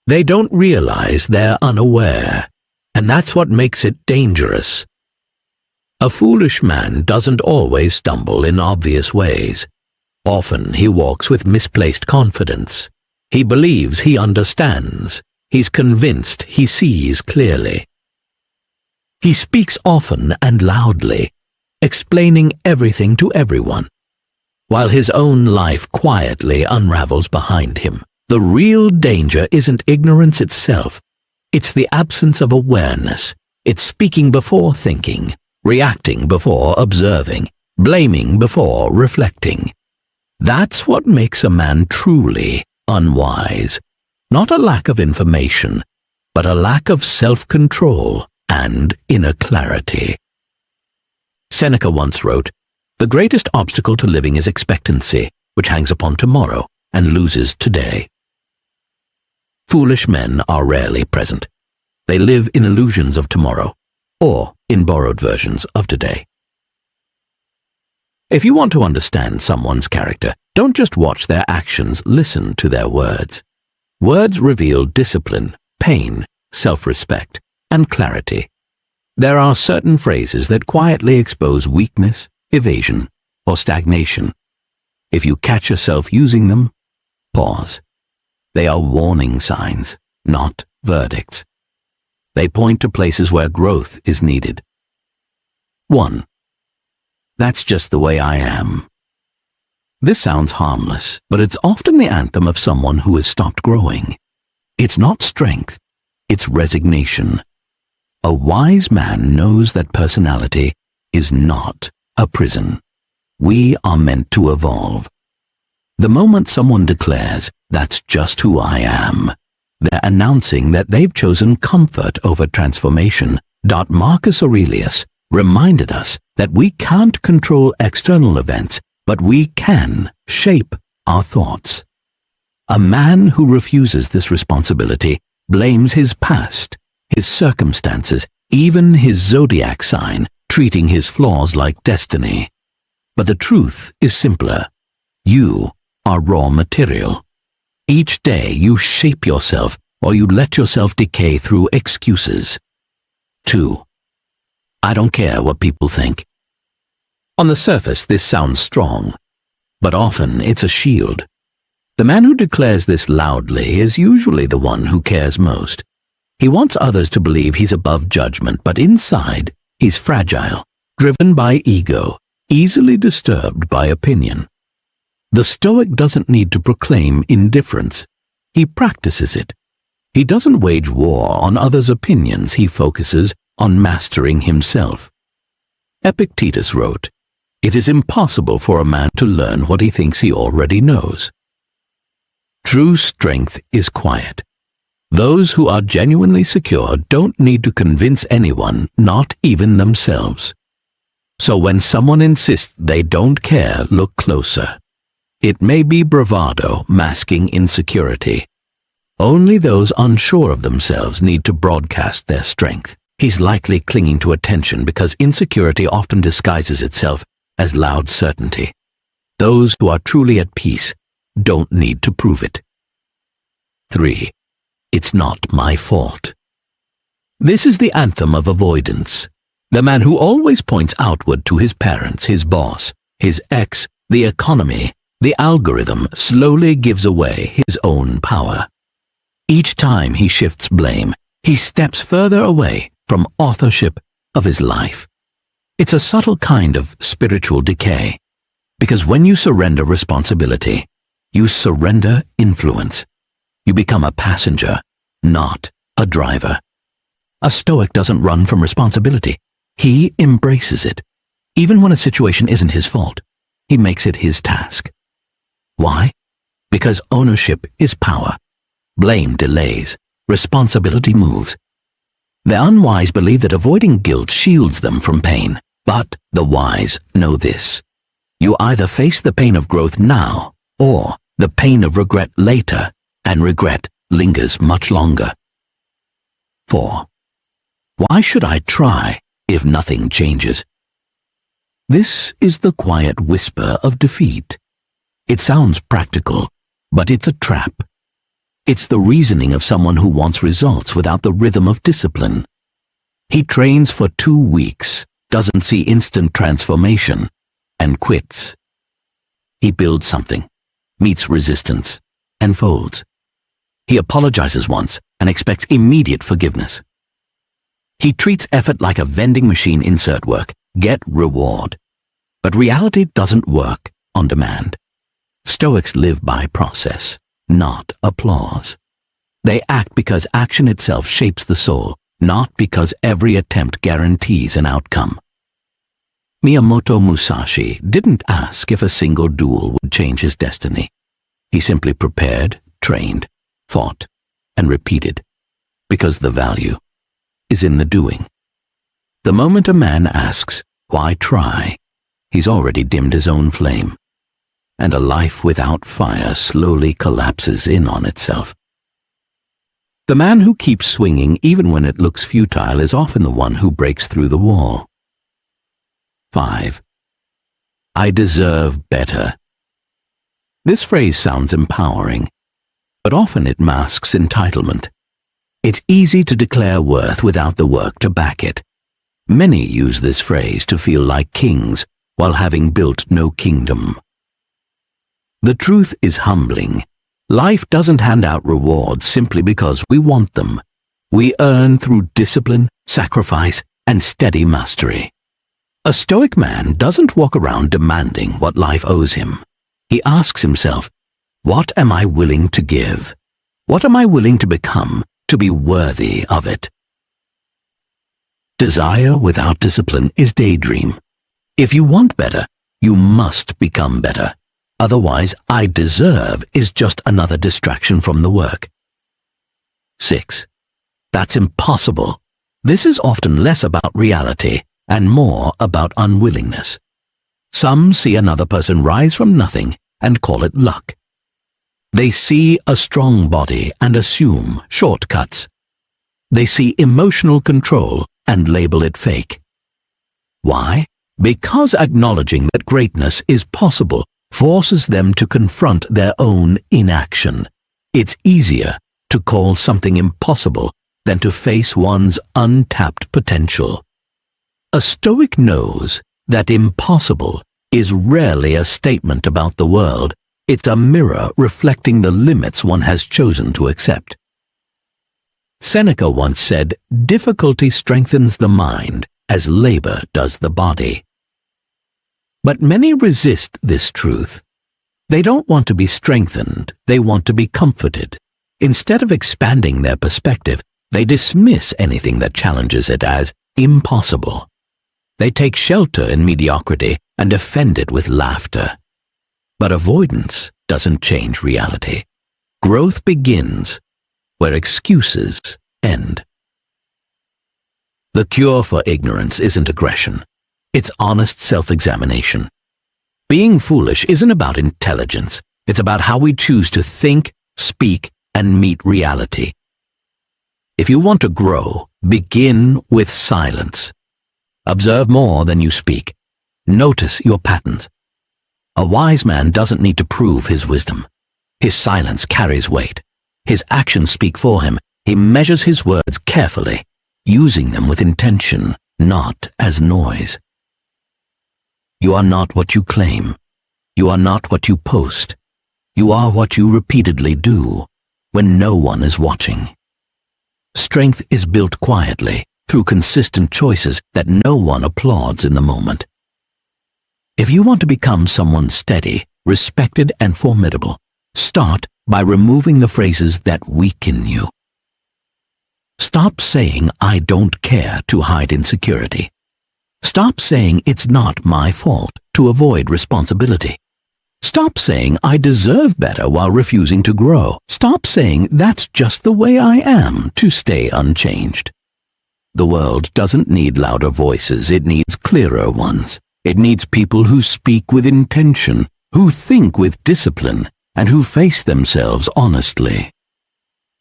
They don't realize they're unaware, and that's what makes it dangerous. A foolish man doesn't always stumble in obvious ways. Often he walks with misplaced confidence. He believes he understands. He's convinced he sees clearly. He speaks often and loudly, explaining everything to everyone, while his own life quietly unravels behind him. The real danger isn't ignorance itself. It's the absence of awareness. It's speaking before thinking, reacting before observing, blaming before reflecting. That's what makes a man truly unwise. Not a lack of information, but a lack of self-control and inner clarity. Seneca once wrote, "The greatest obstacle to living is expectancy, which hangs upon tomorrow and loses today." Foolish men are rarely present. They live in illusions of tomorrow, or in borrowed versions of today. If you want to understand someone's character, don't just watch their actions, listen to their words. Words reveal discipline, pain, self-respect, and clarity. There are certain phrases that quietly expose weakness, evasion, or stagnation. If you catch yourself using them, pause. They are warning signs, not verdicts. They point to places where growth is needed. 1. That's just the way I am. This sounds harmless, but it's often the anthem of someone who has stopped growing. It's not strength, it's resignation. A wise man knows that personality is not a prison. We are meant to evolve. The moment someone declares, "That's just who I am," they're announcing that they've chosen comfort over transformation. Marcus Aurelius reminded us that we can't control external events, but we can shape our thoughts. A man who refuses this responsibility blames his past, his circumstances, even his zodiac sign, treating his flaws like destiny. But the truth is simpler. You are raw material. Each day you shape yourself, or you let yourself decay through excuses. 2. I don't care what people think. On the surface, this sounds strong, but often it's a shield. The man who declares this loudly is usually the one who cares most. He wants others to believe he's above judgment, but inside, he's fragile, driven by ego, easily disturbed by opinion. The Stoic doesn't need to proclaim indifference. He practices it. He doesn't wage war on others' opinions. He focuses on mastering himself. Epictetus wrote, "It is impossible for a man to learn what he thinks he already knows." True strength is quiet. Those who are genuinely secure don't need to convince anyone, not even themselves. So when someone insists they don't care, look closer. It may be bravado masking insecurity. Only those unsure of themselves need to broadcast their strength. He's likely clinging to attention because insecurity often disguises itself as loud certainty. Those who are truly at peace don't need to prove it. 3. It's not my fault. This is the anthem of avoidance. The man who always points outward to his parents, his boss, his ex, the economy, the algorithm slowly gives away his own power. Each time he shifts blame, he steps further away from authorship of his life. It's a subtle kind of spiritual decay, because when you surrender responsibility, you surrender influence. You become a passenger, not a driver. A Stoic doesn't run from responsibility. He embraces it. Even when a situation isn't his fault, he makes it his task. Why? Because ownership is power. Blame delays. Responsibility moves. The unwise believe that avoiding guilt shields them from pain, but the wise know this. You either face the pain of growth now, or the pain of regret later, and regret lingers much longer. 4. Why should I try if nothing changes? This is the quiet whisper of defeat. It sounds practical, but it's a trap. It's the reasoning of someone who wants results without the rhythm of discipline. He trains for 2 weeks, doesn't see instant transformation, and quits. He builds something, meets resistance, and folds. He apologizes once and expects immediate forgiveness. He treats effort like a vending machine insert work, get reward. But reality doesn't work on demand. Stoics live by process, not applause. They act because action itself shapes the soul, not because every attempt guarantees an outcome. Miyamoto Musashi didn't ask if a single duel would change his destiny. He simply prepared, trained, fought, and repeated, because the value is in the doing. The moment a man asks, "Why try?" he's already dimmed his own flame, and a life without fire slowly collapses in on itself. The man who keeps swinging even when it looks futile is often the one who breaks through the wall. 5. I deserve better. This phrase sounds empowering, but often it masks entitlement. It's easy to declare worth without the work to back it. Many use this phrase to feel like kings while having built no kingdom. The truth is humbling. Life doesn't hand out rewards simply because we want them. We earn through discipline, sacrifice, and steady mastery. A Stoic man doesn't walk around demanding what life owes him. He asks himself, what am I willing to give? What am I willing to become to be worthy of it? Desire without discipline is daydream. If you want better, you must become better. Otherwise, I deserve is just another distraction from the work. 6. That's impossible. This is often less about reality and more about unwillingness. Some see another person rise from nothing and call it luck. They see a strong body and assume shortcuts. They see emotional control and label it fake. Why? Because acknowledging that greatness is possible forces them to confront their own inaction. It's easier to call something impossible than to face one's untapped potential. A Stoic knows that impossible is rarely a statement about the world. It's a mirror reflecting the limits one has chosen to accept. Seneca once said, "Difficulty strengthens the mind as labor does the body." But many resist this truth. They don't want to be strengthened, they want to be comforted. Instead of expanding their perspective, they dismiss anything that challenges it as impossible. They take shelter in mediocrity and defend it with laughter. But avoidance doesn't change reality. Growth begins where excuses end. The cure for ignorance isn't aggression. It's honest self-examination. Being foolish isn't about intelligence. It's about how we choose to think, speak, and meet reality. If you want to grow, begin with silence. Observe more than you speak. Notice your patterns. A wise man doesn't need to prove his wisdom. His silence carries weight. His actions speak for him. He measures his words carefully, using them with intention, not as noise. You are not what you claim. You are not what you post. You are what you repeatedly do when no one is watching. Strength is built quietly through consistent choices that no one applauds in the moment. If you want to become someone steady, respected, and formidable, start by removing the phrases that weaken you. Stop saying, "I don't care," to hide insecurity. Stop saying, "It's not my fault," to avoid responsibility. Stop saying, "I deserve better," while refusing to grow. Stop saying, "That's just the way I am," to stay unchanged. The world doesn't need louder voices, it needs clearer ones. It needs people who speak with intention, who think with discipline, and who face themselves honestly.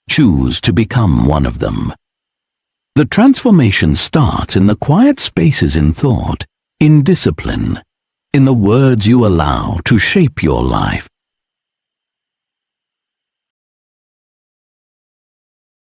Choose to become one of them. The transformation starts in the quiet spaces in thought, in discipline, in the words you allow to shape your life.